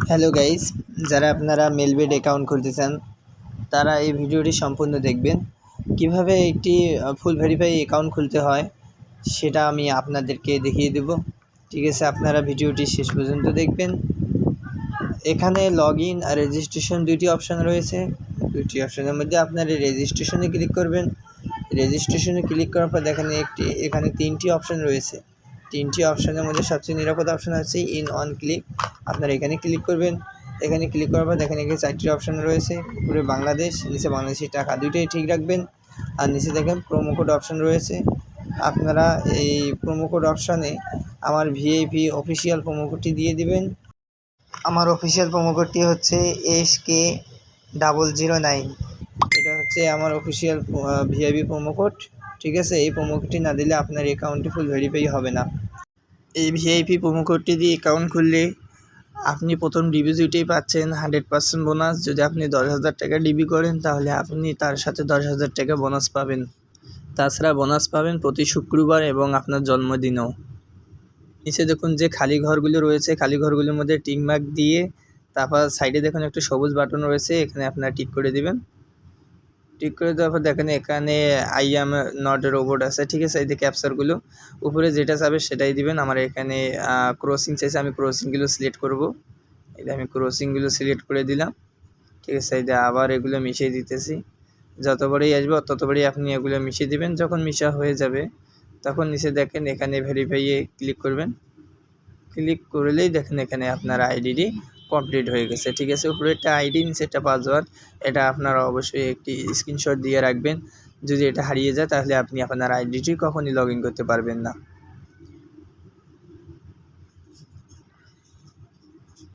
Hello guys, যারা আপনারা মেলবেড account খুলতে চান তারা এই ভিডিওটি সম্পূর্ণ দেখবেন। কিভাবে একটি ফুল ভেরিফাই অ্যাকাউন্ট খুলতে হয় সেটা আমি আপনাদেরকে দেখিয়ে দেব। ঠিক আছে, আপনারা ভিডিওটি শেষ পর্যন্ত দেখবেন। এখানে লগ ইন আর রেজিস্ট্রেশন দুইটি অপশান রয়েছে। দুইটি অপশানের মধ্যে আপনারা রেজিস্ট্রেশনে ক্লিক করবেন। রেজিস্ট্রেশনে ক্লিক করার পর দেখেন এখানে তিনটি অপশান রয়েছে। তিনটি অপশানের মধ্যে সবচেয়ে নিরাপদ অপশান আছে ইন অন ক্লিক। আপনারা এখানে ক্লিক করবেন। এখানে ক্লিক করার পর দেখেন এখানে 4টি অপশান রয়েছে। উপরে বাংলাদেশ, নিচে বাংলাদেশি টাকা, দুইটাই ঠিক রাখবেন। আর নিচে দেখেন প্রোমো কোড অপশান রয়েছে। আপনারা এই প্রোমো কোড অপশানে আমার ভিআইপি অফিসিয়াল প্রোমো কোডটি দিয়ে দিবেন। আমার অফিসিয়াল প্রোমো কোডটি হচ্ছে SK009। এটা হচ্ছে আমার অফিসিয়াল ভিআইপি প্রোমো কোড। ঠিক আছে, এই প্রোমো কোডটি না দিলে আপনার অ্যাকাউন্টটি ফুল ভেরিফাই হবে না। এই ভিআইপি প্রোমো কোডটি দিয়ে অ্যাকাউন্ট খুললে আপনি প্রথম ডিপোজিটেই পাচ্ছেন 100% বোনাস। যদি আপনি 10,000 টাকা ডিপি করেন তাহলে আপনি তার সাথে 10,000 টাকা বোনাস পাবেন। তাছাড়া বোনাস পাবেন প্রতি শুক্রবার এবং আপনার জন্মদিনেও। নিচে দেখুন যে খালি ঘরগুলো রয়েছে, খালি ঘরগুলোর মধ্যে টিক মার্ক দিয়ে তারপর সাইডে দেখুন একটা সবুজ বাটন রয়েছে, এখানে আপনারা টিক করে দিবেন। টিক করে দেওয়ার পর দেখেন এখানে আই এম নট রোবট আছে। ঠিক আছে, এই যে ক্যাপচারগুলো উপরে যেটা চাবে সেটাই দিবেন। আমার এখানে ক্রসিং চাইছে, আমি ক্রসিংগুলো সিলেক্ট করব। এই আমি ক্রসিংগুলো সিলেক্ট করে দিলাম। ঠিক আছে, এই যে আবার এগুলো মিশিয়ে দিতেছি। যতবারই আসবে ততবারই আপনি এগুলো মিশিয়ে দিবেন। যখন মিশা হয়ে যাবে তখন নিচে দেখেন এখানে ভেরিফাইয়ে ক্লিক করবেন। ক্লিক করলেই দেখেন এখানে আপনার আইডিটি কমপ্লিট হয়ে গেছে। ঠিক আছে, উপরে একটা আইডি, নিচে একটা পাসওয়ার্ড। এটা আপনারা অবশ্যই একটি স্ক্রিনশট দিয়ে রাখবেন। যদি এটা হারিয়ে যায় তাহলে আপনি আপনার আইডিটি কখনই লগ ইন করতে পারবেন না।